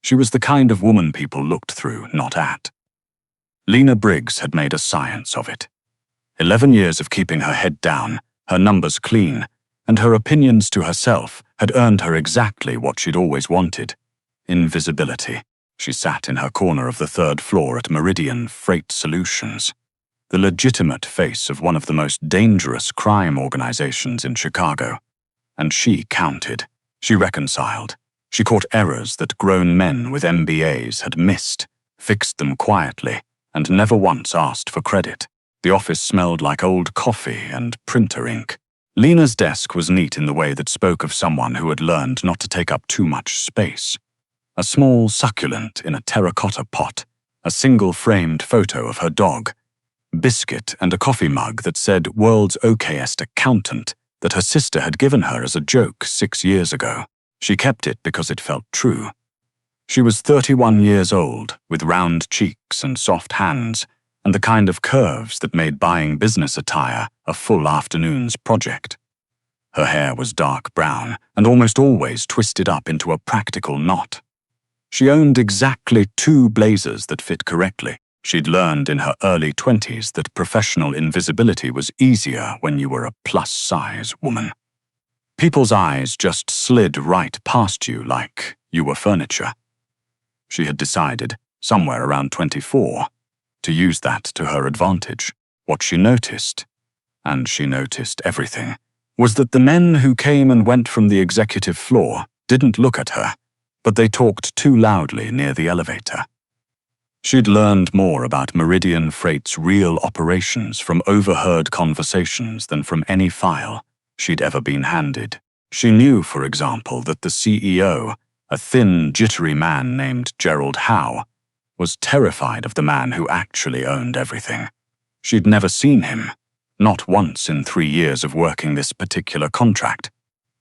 She was the kind of woman people looked through, not at. Lena Briggs had made a science of it. 11 years of keeping her head down, her numbers clean, and her opinions to herself had earned her exactly what she'd always wanted: invisibility. She sat in her corner of the 3rd floor at Meridian Freight Solutions, the legitimate face of one of the most dangerous crime organizations in Chicago. And she counted. She reconciled. She caught errors that grown men with MBAs had missed, fixed them quietly, and never once asked for credit. The office smelled like old coffee and printer ink. Lena's desk was neat in the way that spoke of someone who had learned not to take up too much space. A small succulent in a terracotta pot, a single-framed photo of her dog, biscuit, and a coffee mug that said "World's Okayest Accountant" that her sister had given her as a joke 6 years ago. She kept it because it felt true. She was 31 years old, with round cheeks and soft hands, and the kind of curves that made buying business attire a full afternoon's project. Her hair was dark brown and almost always twisted up into a practical knot. She owned exactly 2 blazers that fit correctly. She'd learned in her early 20s that professional invisibility was easier when you were a plus-size woman. People's eyes just slid right past you like you were furniture. She had decided, somewhere around 24, to use that to her advantage. What she noticed, and she noticed everything, was that the men who came and went from the executive floor didn't look at her, but they talked too loudly near the elevator. She'd learned more about Meridian Freight's real operations from overheard conversations than from any file she'd ever been handed. She knew, for example, that the CEO, a thin, jittery man named Gerald Howe, was terrified of the man who actually owned everything. She'd never seen him, not once in 3 years of working this particular contract,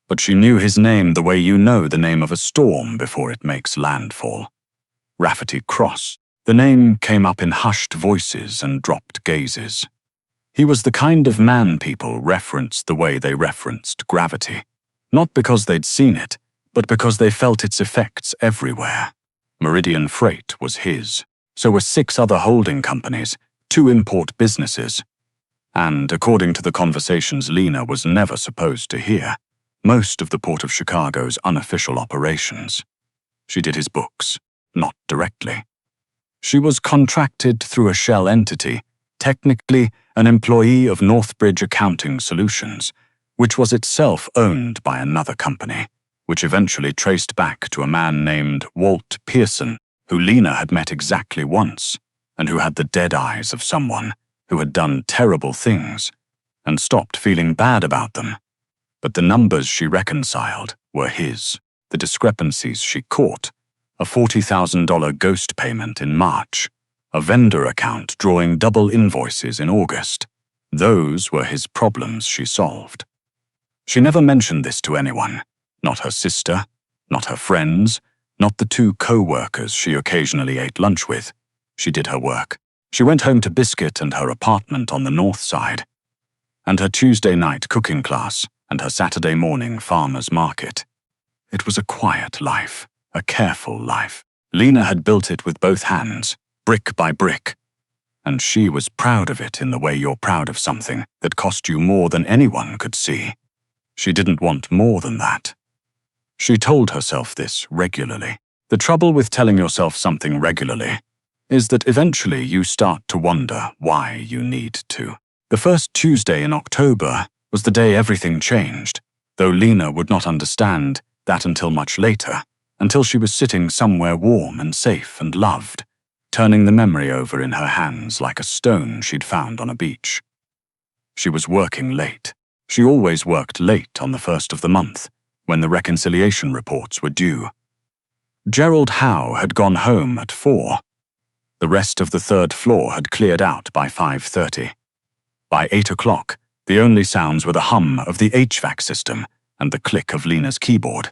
but she knew his name the way you know the name of a storm before it makes landfall. Rafferty Cross. The name came up in hushed voices and dropped gazes. He was the kind of man people referenced the way they referenced gravity, not because they'd seen it, but because they felt its effects everywhere. Meridian Freight was his. So were 6 other holding companies, 2 import businesses, and, according to the conversations Lena was never supposed to hear, most of the Port of Chicago's unofficial operations. She did his books, not directly. She was contracted through a shell entity, technically an employee of Northbridge Accounting Solutions, which was itself owned by another company, which eventually traced back to a man named Walt Pearson, who Lena had met exactly once, and who had the dead eyes of someone who had done terrible things and stopped feeling bad about them. But the numbers she reconciled were his. The discrepancies she caught: a $40,000 ghost payment in March, a vendor account drawing double invoices in August. Those were his problems she solved. She never mentioned this to anyone, not her sister, not her friends, not the 2 co-workers she occasionally ate lunch with. She did her work. She went home to Biscuit and her apartment on the north side, and her Tuesday night cooking class, and her Saturday morning farmer's market. It was a quiet life. A careful life. Lena had built it with both hands, brick by brick, and she was proud of it in the way you're proud of something that cost you more than anyone could see. She didn't want more than that. She told herself this regularly. The trouble with telling yourself something regularly is that eventually you start to wonder why you need to. The first Tuesday in October was the day everything changed, though Lena would not understand that until much later. Until she was sitting somewhere warm and safe and loved, turning the memory over in her hands like a stone she'd found on a beach. She was working late. She always worked late on the 1st of the month, when the reconciliation reports were due. Gerald Howe had gone home at 4. The rest of the 3rd floor had cleared out by 5:30. By 8 o'clock, the only sounds were the hum of the HVAC system and the click of Lena's keyboard.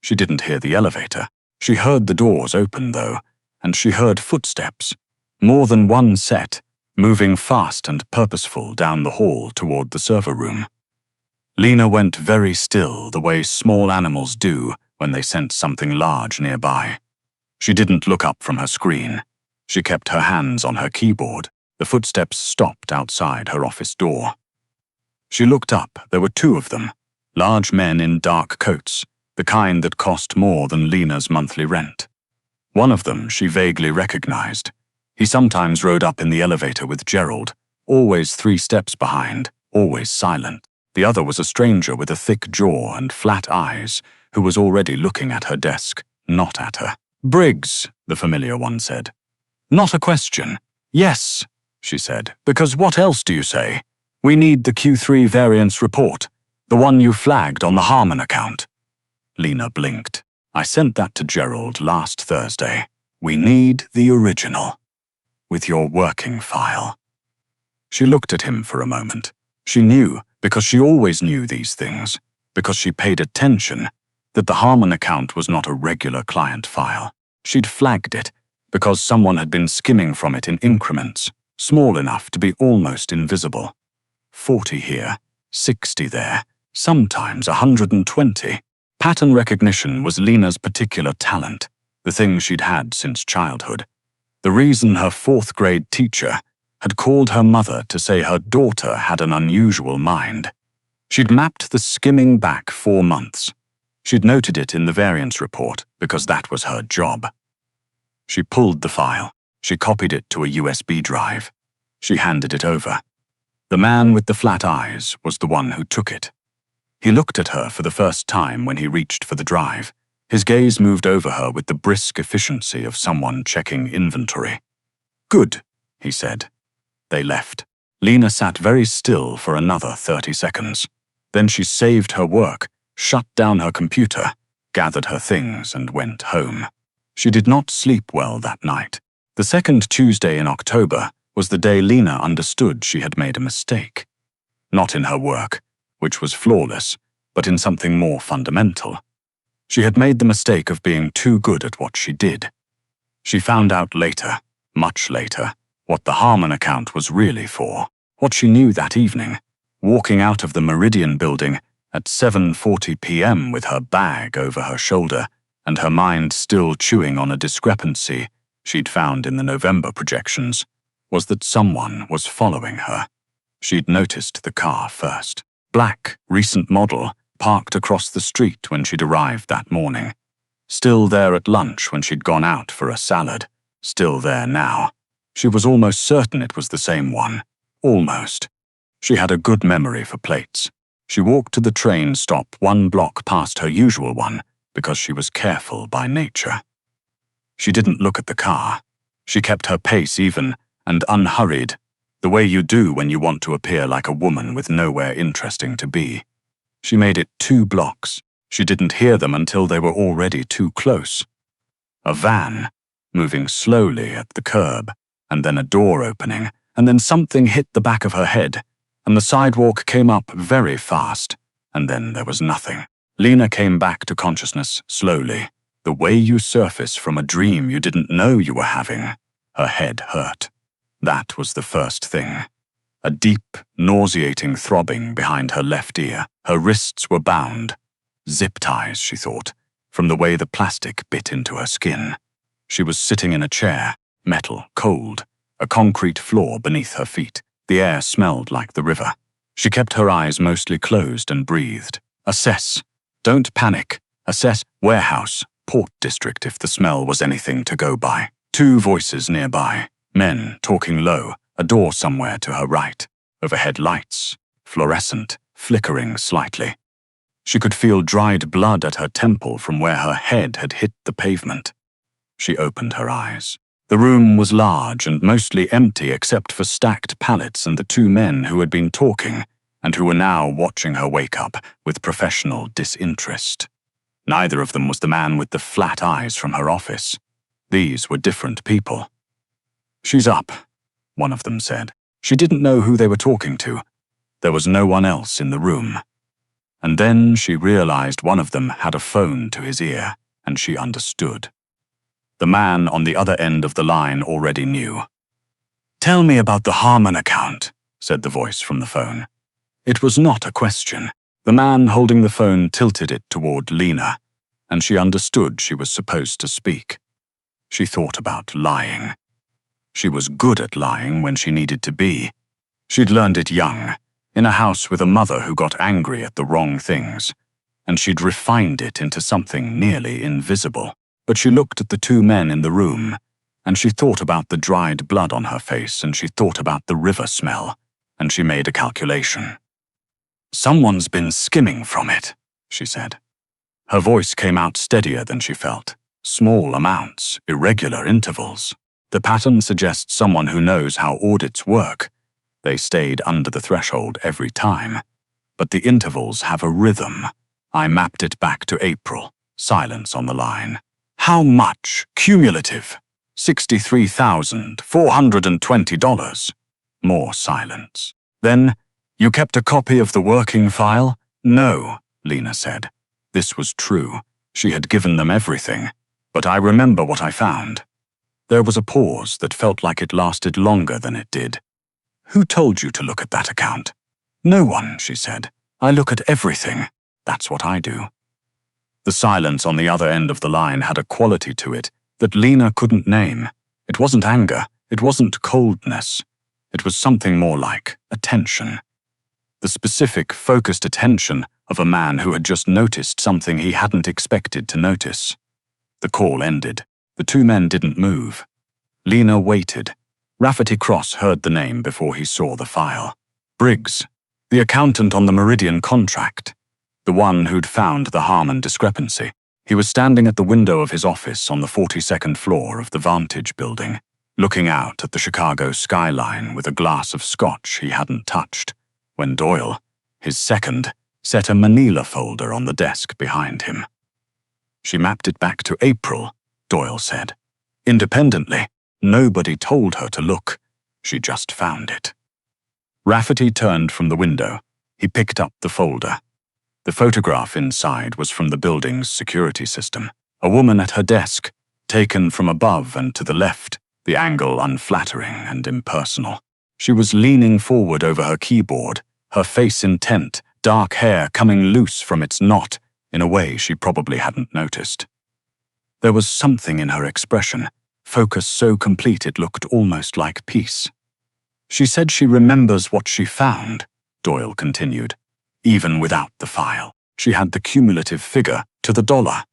She didn't hear the elevator. She heard the doors open, though, and she heard footsteps, more than one set, moving fast and purposeful down the hall toward the server room. Lena went very still, the way small animals do when they sense something large nearby. She didn't look up from her screen. She kept her hands on her keyboard. The footsteps stopped outside her office door. She looked up. There were two of them, large men in dark coats, the kind that cost more than Lena's monthly rent. One of them she vaguely recognized. He sometimes rode up in the elevator with Gerald, always 3 steps behind, always silent. The other was a stranger with a thick jaw and flat eyes, who was already looking at her desk, not at her. "Briggs," the familiar one said. "Not a question." "Yes," she said, "because what else do you say? We need the Q3 variance report, the one you flagged on the Harmon account." Lena blinked. "I sent that to Gerald last Thursday. We need the original. With your working file." She looked at him for a moment. She knew, because she always knew these things, because she paid attention, that the Harmon account was not a regular client file. She'd flagged it, because someone had been skimming from it in increments, small enough to be almost invisible. 40 here, 60 there, sometimes 120. Pattern recognition was Lena's particular talent, the thing she'd had since childhood. The reason her 4th-grade teacher had called her mother to say her daughter had an unusual mind. She'd mapped the skimming back 4 months. She'd noted it in the variance report because that was her job. She pulled the file. She copied it to a USB drive. She handed it over. The man with the flat eyes was the one who took it. He looked at her for the first time when he reached for the drive. His gaze moved over her with the brisk efficiency of someone checking inventory. "Good," he said. They left. Lena sat very still for another 30 seconds. Then she saved her work, shut down her computer, gathered her things, and went home. She did not sleep well that night. The second Tuesday in October was the day Lena understood she had made a mistake. Not in her work, which was flawless, but in something more fundamental. She had made the mistake of being too good at what she did. She found out later, much later, what the Harmon account was really for, what she knew that evening, walking out of the Meridian building at 7:40 p.m. with her bag over her shoulder and her mind still chewing on a discrepancy she'd found in the November projections, was that someone was following her. She'd noticed the car first. Black, recent model, parked across the street when she'd arrived that morning. Still there at lunch when she'd gone out for a salad. Still there now. She was almost certain it was the same one. Almost. She had a good memory for plates. She walked to the train stop 1 block past her usual one because she was careful by nature. She didn't look at the car. She kept her pace even and unhurried, the way you do when you want to appear like a woman with nowhere interesting to be. She made it 2 blocks. She didn't hear them until they were already too close. A van, moving slowly at the curb, and then a door opening, and then something hit the back of her head, and the sidewalk came up very fast, and then there was nothing. Lena came back to consciousness slowly, the way you surface from a dream you didn't know you were having. Her head hurt. That was the first thing. A deep, nauseating throbbing behind her left ear. Her wrists were bound. Zip ties, she thought, from the way the plastic bit into her skin. She was sitting in a chair, metal, cold, a concrete floor beneath her feet. The air smelled like the river. She kept her eyes mostly closed and breathed. Assess. Don't panic. Assess. Warehouse. Port district if the smell was anything to go by. 2 voices nearby. Men talking low. A door somewhere to her right. Overhead lights. Fluorescent. Flickering slightly. She could feel dried blood at her temple from where her head had hit the pavement. She opened her eyes. The room was large and mostly empty except for stacked pallets and the 2 men who had been talking and who were now watching her wake up with professional disinterest. Neither of them was the man with the flat eyes from her office. These were different people. "She's up," one of them said. She didn't know who they were talking to. There was no one else in the room. And then she realized one of them had a phone to his ear, and she understood. The man on the other end of the line already knew. "Tell me about the Harmon account," said the voice from the phone. It was not a question. The man holding the phone tilted it toward Lena, and she understood she was supposed to speak. She thought about lying. She was good at lying when she needed to be. She'd learned it young, in a house with a mother who got angry at the wrong things, and she'd refined it into something nearly invisible. But she looked at the two men in the room, and she thought about the dried blood on her face, and she thought about the river smell, and she made a calculation. "Someone's been skimming from it," she said. Her voice came out steadier than she felt. Small amounts, irregular intervals. The pattern suggests someone who knows how audits work. They stayed under the threshold every time. But the intervals have a rhythm. I mapped it back to April. Silence on the line. "How much? Cumulative. $63,420. More silence. "Then, you kept a copy of the working file?" "No," Lena said. This was true. She had given them everything. But I remember what I found. There was a pause that felt like it lasted longer than it did. "Who told you to look at that account?" "No one," she said. "I look at everything. That's what I do." The silence on the other end of the line had a quality to it that Lena couldn't name. It wasn't anger. It wasn't coldness. It was something more like attention. The specific, focused attention of a man who had just noticed something he hadn't expected to notice. The call ended. The two men didn't move. Lena waited. Rafferty Cross heard the name before he saw the file. Briggs, the accountant on the Meridian contract. The one who'd found the Harmon discrepancy. He was standing at the window of his office on the 42nd floor of the Vantage building, looking out at the Chicago skyline with a glass of scotch he hadn't touched, when Doyle, his second, set a manila folder on the desk behind him. "She mapped it back to April," Doyle said. "Independently. Nobody told her to look. She just found it." Rafferty turned from the window. He picked up the folder. The photograph inside was from the building's security system. A woman at her desk, taken from above and to the left, the angle unflattering and impersonal. She was leaning forward over her keyboard, her face intent, dark hair coming loose from its knot in a way she probably hadn't noticed. There was something in her expression, focus so complete it looked almost like peace. "She said she remembers what she found," Doyle continued. "Even without the file, she had the cumulative figure to the dollar."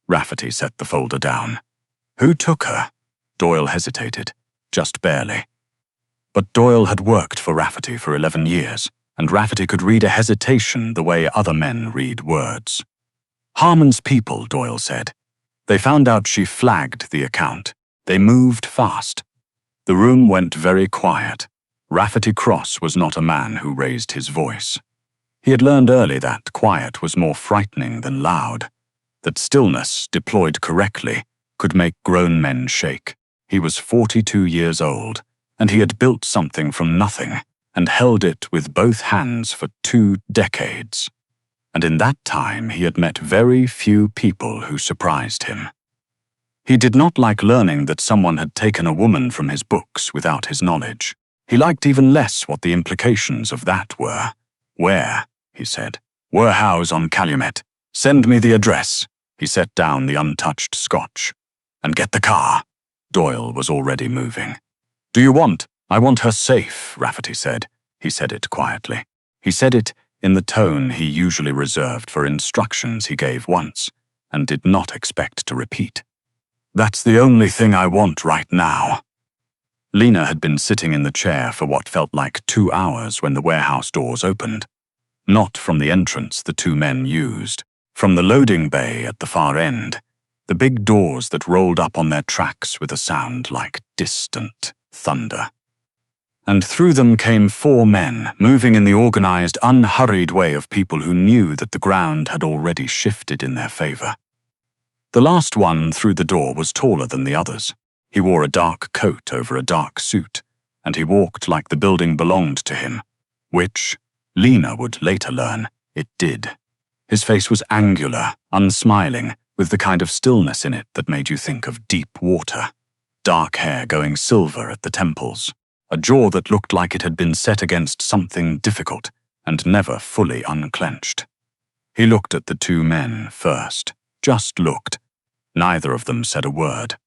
Rafferty set the folder down. "Who took her?" Doyle hesitated, just barely. But Doyle had worked for Rafferty for 11 years, and Rafferty could read a hesitation the way other men read words. "Harmon's people," Doyle said. "They found out she flagged the account. They moved fast." The room went very quiet. Rafferty Cross was not a man who raised his voice. He had learned early that quiet was more frightening than loud, that stillness, deployed correctly, could make grown men shake. He was 42 years old, and he had built something from nothing and held it with both hands for 2 decades. And in that time he had met very few people who surprised him. He did not like learning that someone had taken a woman from his books without his knowledge. He liked even less what the implications of that were. "Where?" he said. "Warehouse on Calumet. Send me the address." He set down the untouched scotch. "And get the car." Doyle was already moving. I want her safe," Rafferty said. He said it quietly. He said it in the tone he usually reserved for instructions he gave once, and did not expect to repeat. "That's the only thing I want right now." Lena had been sitting in the chair for what felt like 2 hours when the warehouse doors opened. Not from the entrance the two men used, from the loading bay at the far end, the big doors that rolled up on their tracks with a sound like distant thunder. And through them came 4 men, moving in the organized, unhurried way of people who knew that the ground had already shifted in their favor. The last one through the door was taller than the others. He wore a dark coat over a dark suit, and he walked like the building belonged to him, which, Lena would later learn, it did. His face was angular, unsmiling, with the kind of stillness in it that made you think of deep water. Dark hair going silver at the temples, a jaw that looked like it had been set against something difficult and never fully unclenched. He looked at the 2 men first, just looked. Neither of them said a word.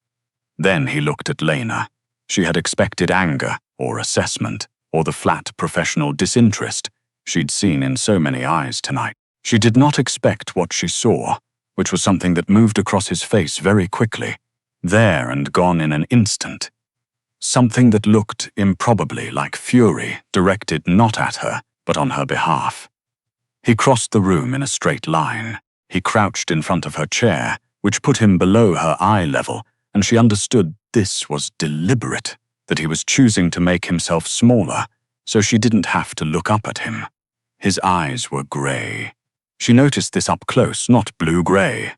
Then he looked at Lena. She had expected anger or assessment or the flat professional disinterest she'd seen in so many eyes tonight. She did not expect what she saw, which was something that moved across his face very quickly, there and gone in an instant. Something that looked improbably like fury directed not at her, but on her behalf. He crossed the room in a straight line. He crouched in front of her chair, which put him below her eye level, and she understood this was deliberate, that he was choosing to make himself smaller, so she didn't have to look up at him. His eyes were grey. She noticed this up close, not blue-grey.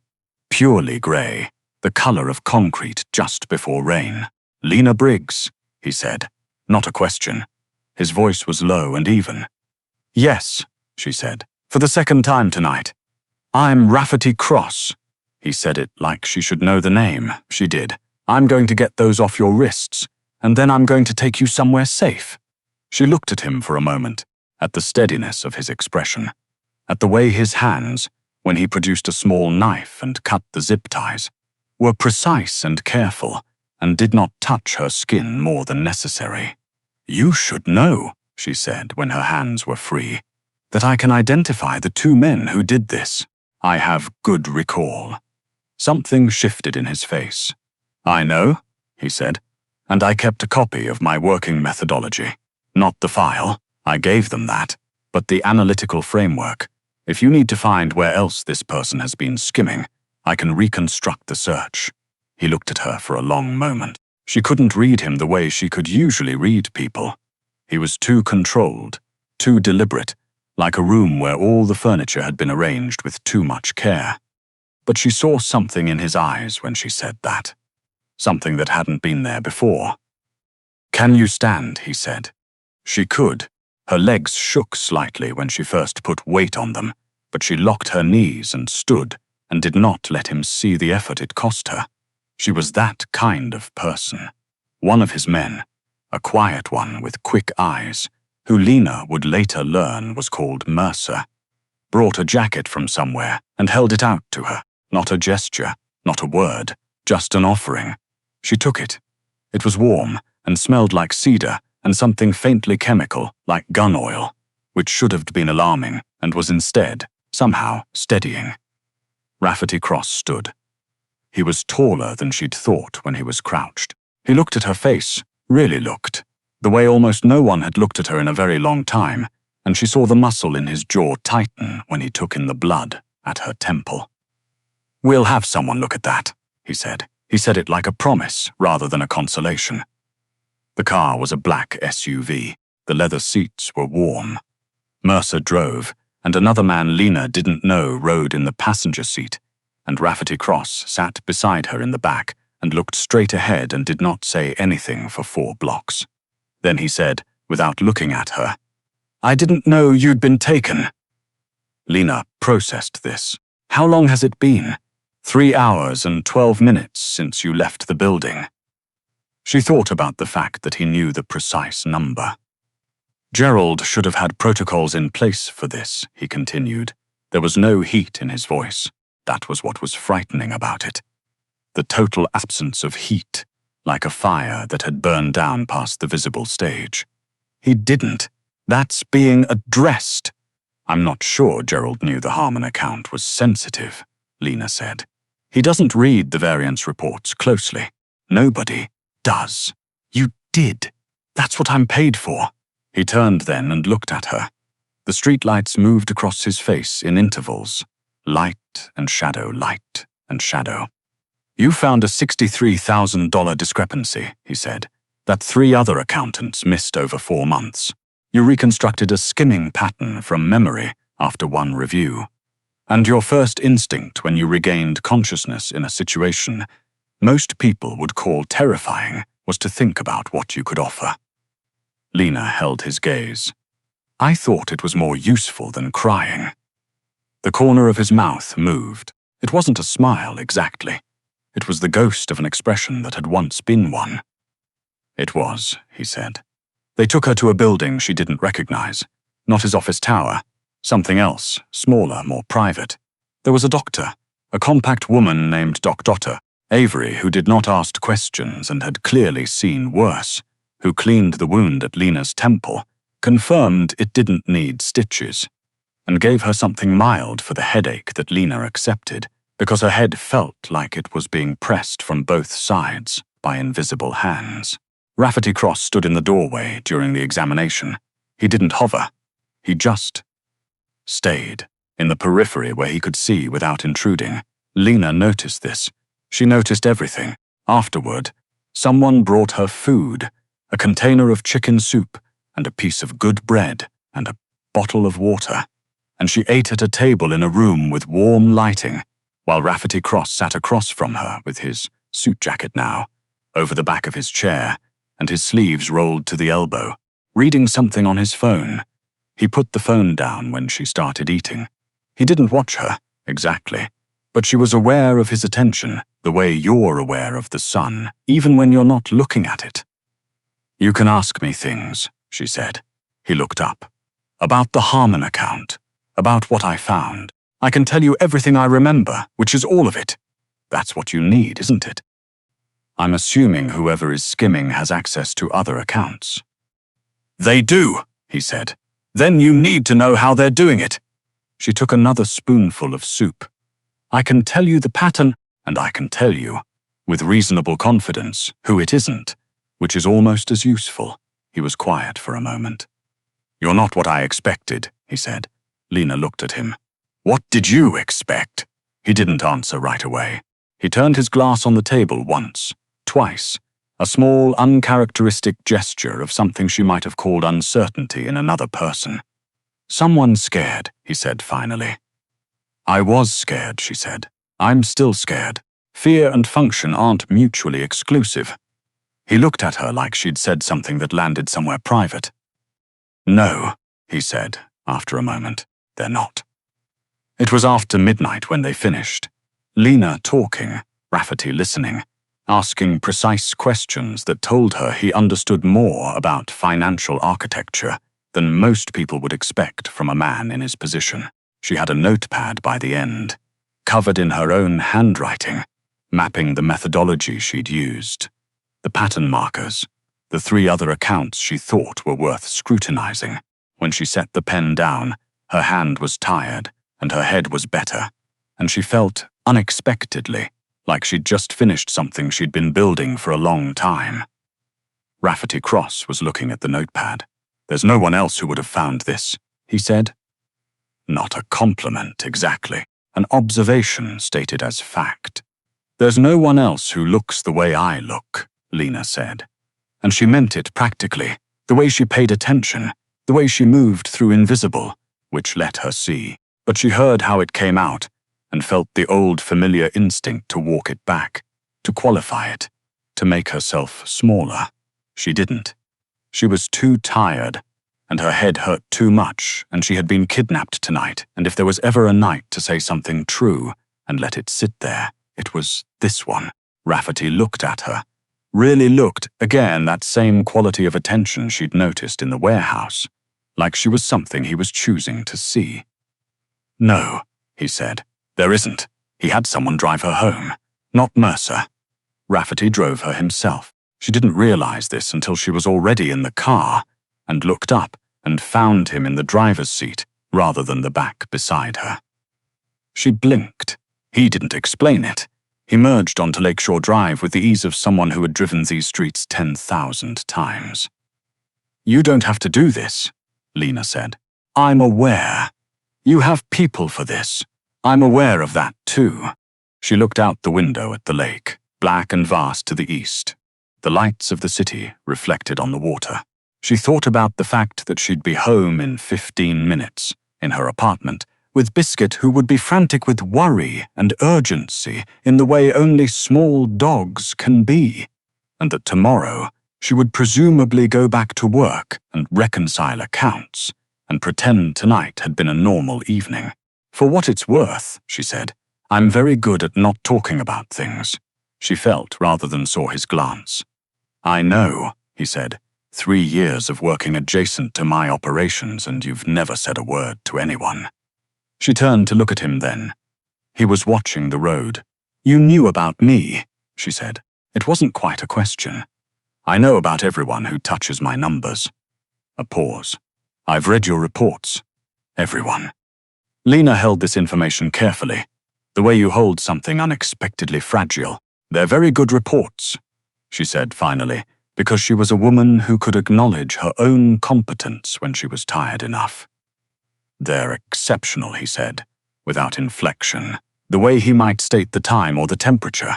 Purely grey, the colour of concrete just before rain. "Lena Briggs," he said, not a question. His voice was low and even. "Yes," she said, "for the second time tonight. I'm Rafferty Cross." He said it like she should know the name. She did. "I'm going to get those off your wrists, and then I'm going to take you somewhere safe." She looked at him for a moment, at the steadiness of his expression, at the way his hands, when he produced a small knife and cut the zip ties, were precise and careful, and did not touch her skin more than necessary. "You should know," she said when her hands were free, "that I can identify the two men who did this. I have good recall." Something shifted in his face. "I know," he said, "and I kept a copy of my working methodology. Not the file, I gave them that, but the analytical framework. If you need to find where else this person has been skimming, I can reconstruct the search." He looked at her for a long moment. She couldn't read him the way she could usually read people. He was too controlled, too deliberate, like a room where all the furniture had been arranged with too much care. But she saw something in his eyes when she said that. Something that hadn't been there before. "Can you stand?" he said. She could. Her legs shook slightly when she first put weight on them, but she locked her knees and stood, and did not let him see the effort it cost her. She was that kind of person. One of his men, a quiet one with quick eyes, who Lena would later learn was called Mercer, brought a jacket from somewhere and held it out to her. Not a gesture, not a word, just an offering. She took it. It was warm and smelled like cedar and something faintly chemical like gun oil, which should have been alarming and was instead, somehow, steadying. Rafferty Cross stood. He was taller than she'd thought when he was crouched. He looked at her face, really looked, the way almost no one had looked at her in a very long time, and she saw the muscle in his jaw tighten when he took in the blood at her temple. "We'll have someone look at that," he said. He said it like a promise rather than a consolation. The car was a black SUV. The leather seats were warm. Mercer drove, and another man Lena didn't know rode in the passenger seat, and Rafferty Cross sat beside her in the back and looked straight ahead and did not say anything for 4 blocks. Then he said, without looking at her, "I didn't know you'd been taken." Lena processed this. "How long has it been?" 3 hours and 12 minutes since you left the building." She thought about the fact that he knew the precise number. "Gerald should have had protocols in place for this," he continued. There was no heat in his voice. That was what was frightening about it. The total absence of heat, like a fire that had burned down past the visible stage. He didn't. That's being addressed. "I'm not sure Gerald knew the Harmon account was sensitive," Lena said. "He doesn't read the variance reports closely. Nobody does. You did. That's what I'm paid for." He turned then and looked at her. The streetlights moved across his face in intervals. Light and shadow, light and shadow. "You found a $63,000 discrepancy," he said, "that 3 other accountants missed over 4 months. You reconstructed a skimming pattern from memory after 1 review. And your first instinct when you regained consciousness in a situation most people would call terrifying was to think about what you could offer." Lena held his gaze. "I thought it was more useful than crying." The corner of his mouth moved. It wasn't a smile exactly. It was the ghost of an expression that had once been one. "It was," he said. "They took her to a building she didn't recognize. Not his office tower. Something else, smaller, more private. There was a doctor, a compact woman named Doc Dotter, Avery, who did not ask questions and had clearly seen worse, who cleaned the wound at Lena's temple, confirmed it didn't need stitches, and gave her something mild for the headache that Lena accepted, because her head felt like it was being pressed from both sides by invisible hands. Rafferty Cross stood in the doorway during the examination. He didn't hover. He just stayed, in the periphery where he could see without intruding. Lena noticed this. She noticed everything. Afterward, someone brought her food, a container of chicken soup, and a piece of good bread, and a bottle of water, and she ate at a table in a room with warm lighting, while Rafferty Cross sat across from her with his suit jacket now, over the back of his chair, and his sleeves rolled to the elbow, reading something on his phone. He put the phone down when she started eating. He didn't watch her, exactly, but she was aware of his attention, the way you're aware of the sun, even when you're not looking at it. "You can ask me things," she said. He looked up. "About the Harmon account, about what I found. I can tell you everything I remember, which is all of it. That's what you need, isn't it? I'm assuming whoever is skimming has access to other accounts." "They do," he said. "Then you need to know how they're doing it." She took another spoonful of soup. "I can tell you the pattern, and I can tell you, with reasonable confidence, who it isn't, which is almost as useful." He was quiet for a moment. "You're not what I expected," he said. Lena looked at him. "What did you expect?" He didn't answer right away. He turned his glass on the table once, twice, a small, uncharacteristic gesture of something she might have called uncertainty in another person. "Someone's scared," he said finally. "I was scared," she said. "I'm still scared. Fear and function aren't mutually exclusive." He looked at her like she'd said something that landed somewhere private. "No," he said, after a moment, "they're not." It was after midnight when they finished. Lena talking, Rafferty listening, asking precise questions that told her he understood more about financial architecture than most people would expect from a man in his position. She had a notepad by the end, covered in her own handwriting, mapping the methodology she'd used, the pattern markers, the 3 other accounts she thought were worth scrutinizing. When she set the pen down, her hand was tired and her head was better, and she felt, unexpectedly, like she'd just finished something she'd been building for a long time. Rafferty Cross was looking at the notepad. "There's no one else who would have found this," he said. Not a compliment, exactly. An observation stated as fact. "There's no one else who looks the way I look," Lena said. And she meant it practically, the way she paid attention, the way she moved through invisible, which let her see. But she heard how it came out, and felt the old familiar instinct to walk it back, to qualify it, to make herself smaller. She didn't. She was too tired, and her head hurt too much, and she had been kidnapped tonight, and if there was ever a night to say something true and let it sit there, it was this one. Rafferty looked at her. Really looked, again, that same quality of attention she'd noticed in the warehouse, like she was something he was choosing to see. "No," he said. "There isn't. He had someone drive her home. Not Mercer. Rafferty drove her himself. She didn't realize this until she was already in the car, and looked up and found him in the driver's seat rather than the back beside her. She blinked. He didn't explain it. He merged onto Lakeshore Drive with the ease of someone who had driven these streets 10,000 times. "You don't have to do this," Lena said. "I'm aware. You have people for this. I'm aware of that too." She looked out the window at the lake, black and vast to the east, the lights of the city reflected on the water. She thought about the fact that she'd be home in 15 minutes, in her apartment, with Biscuit, who would be frantic with worry and urgency in the way only small dogs can be, and that tomorrow she would presumably go back to work and reconcile accounts, and pretend tonight had been a normal evening. "For what it's worth," she said, "I'm very good at not talking about things." She felt rather than saw his glance. "I know," he said, 3 years of working adjacent to my operations and you've never said a word to anyone." She turned to look at him then. He was watching the road. "You knew about me. she said. It wasn't quite a question. I know about everyone who touches my numbers. A pause. I've read your reports. Everyone. Lena held this information carefully, the way you hold something unexpectedly fragile. They're very good reports, she said finally, because she was a woman who could acknowledge her own competence when she was tired enough. They're exceptional, he said, without inflection, the way he might state the time or the temperature,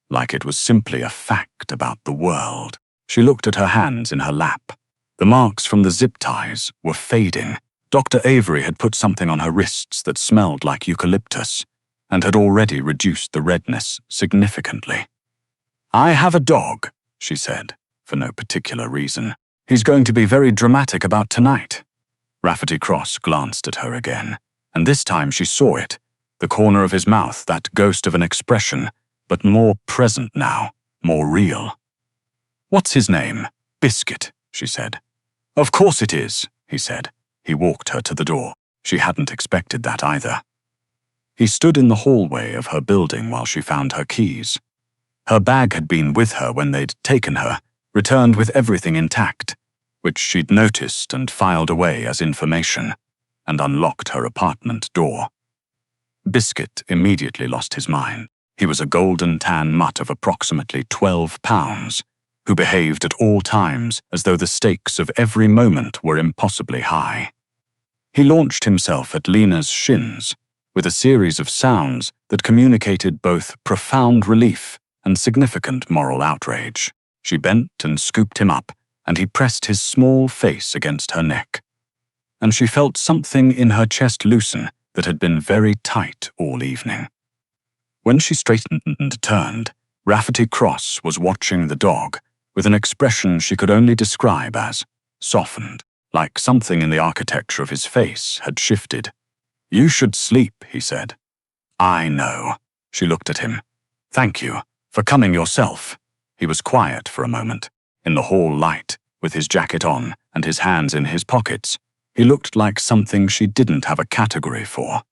like it was simply a fact about the world. She looked at her hands in her lap. The marks from the zip ties were fading. Dr. Avery had put something on her wrists that smelled like eucalyptus and had already reduced the redness significantly. I have a dog, she said, for no particular reason. He's going to be very dramatic about tonight. Rafferty Cross glanced at her again, and this time she saw it, the corner of his mouth, that ghost of an expression, but more present now, more real. What's his name? Biscuit, she said. Of course it is, he said. He walked her to the door. She hadn't expected that either. He stood in the hallway of her building while she found her keys. Her bag had been with her when they'd taken her, returned with everything intact, which she'd noticed and filed away as information, and unlocked her apartment door. Biscuit immediately lost his mind. He was a golden tan mutt of approximately 12 pounds, who behaved at all times as though the stakes of every moment were impossibly high. He launched himself at Lena's shins with a series of sounds that communicated both profound relief and significant moral outrage. She bent and scooped him up, and he pressed his small face against her neck. And she felt something in her chest loosen that had been very tight all evening. When she straightened and turned, Rafferty Cross was watching the dog with an expression she could only describe as softened, like something in the architecture of his face had shifted. You should sleep, he said. I know. She looked at him. Thank you for coming yourself. He was quiet for a moment. In the hall light, with his jacket on and his hands in his pockets, he looked like something she didn't have a category for.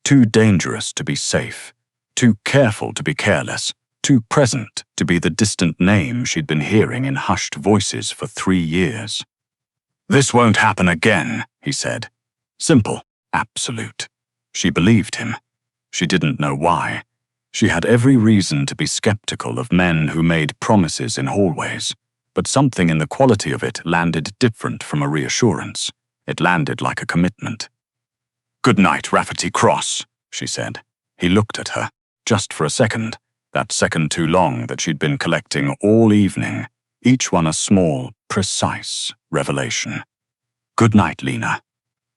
Too dangerous to be safe, too careful to be careless, too present to be the distant name she'd been hearing in hushed voices for 3 years. This won't happen again, he said. Simple, absolute. She believed him. She didn't know why. She had every reason to be skeptical of men who made promises in hallways, but something in the quality of it landed different from a reassurance. It landed like a commitment. Good night, Rafferty Cross, she said. He looked at her, just for a second, that second too long that she'd been collecting all evening, each one a small, precise revelation. Good night, Lena.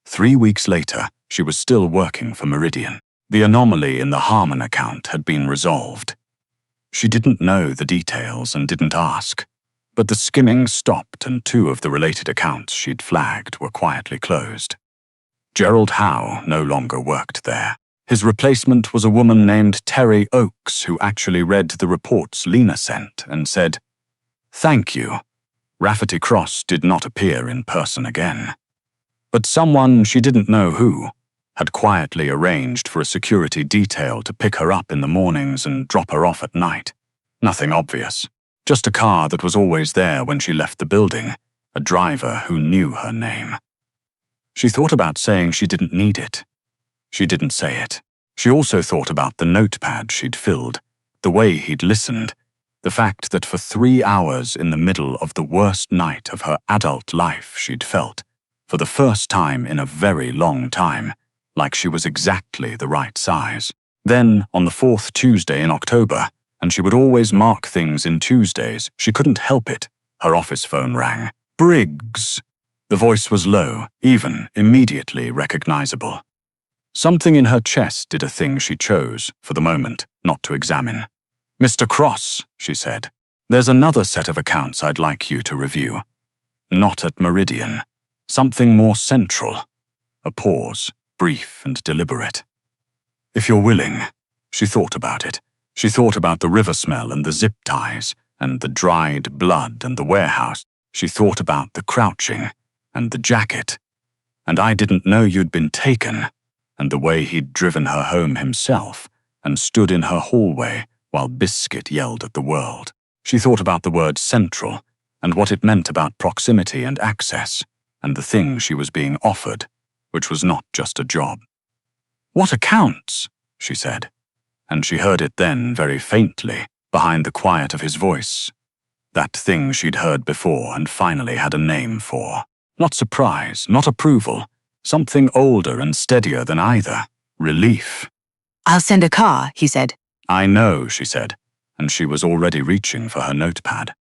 3 weeks later, she was still working for Meridian. The anomaly in the Harmon account had been resolved. She didn't know the details and didn't ask, but the skimming stopped and 2 of the related accounts she'd flagged were quietly closed. Gerald Howe no longer worked there. His replacement was a woman named Terry Oakes, who actually read the reports Lena sent and said, Thank you. Rafferty Cross did not appear in person again. But someone, she didn't know who, had quietly arranged for a security detail to pick her up in the mornings and drop her off at night. Nothing obvious. Just a car that was always there when she left the building, a driver who knew her name. She thought about saying she didn't need it. She didn't say it. She also thought about the notepad she'd filled, the way he'd listened, the fact that for 3 hours in the middle of the worst night of her adult life she'd felt, for the first time in a very long time, like she was exactly the right size. Then, on the 4th Tuesday in October, and she would always mark things in Tuesdays, she couldn't help it. Her office phone rang. Briggs! The voice was low, even immediately recognizable. Something in her chest did a thing she chose, for the moment, not to examine. Mr. Cross, she said, there's another set of accounts I'd like you to review. Not at Meridian. Something more central. A pause, brief and deliberate. If you're willing. She thought about it. She thought about the river smell and the zip ties, and the dried blood and the warehouse. She thought about the crouching, and the jacket. And I didn't know you'd been taken, and the way he'd driven her home himself, and stood in her hallway while Biscuit yelled at the world. She thought about the word central and what it meant about proximity and access, and the thing she was being offered, which was not just a job. "What accounts?" she said, and she heard it then very faintly, behind the quiet of his voice. That thing she'd heard before and finally had a name for. Not surprise, not approval, something older and steadier than either. Relief. "I'll send a car," he said. "I know," she said, and she was already reaching for her notepad.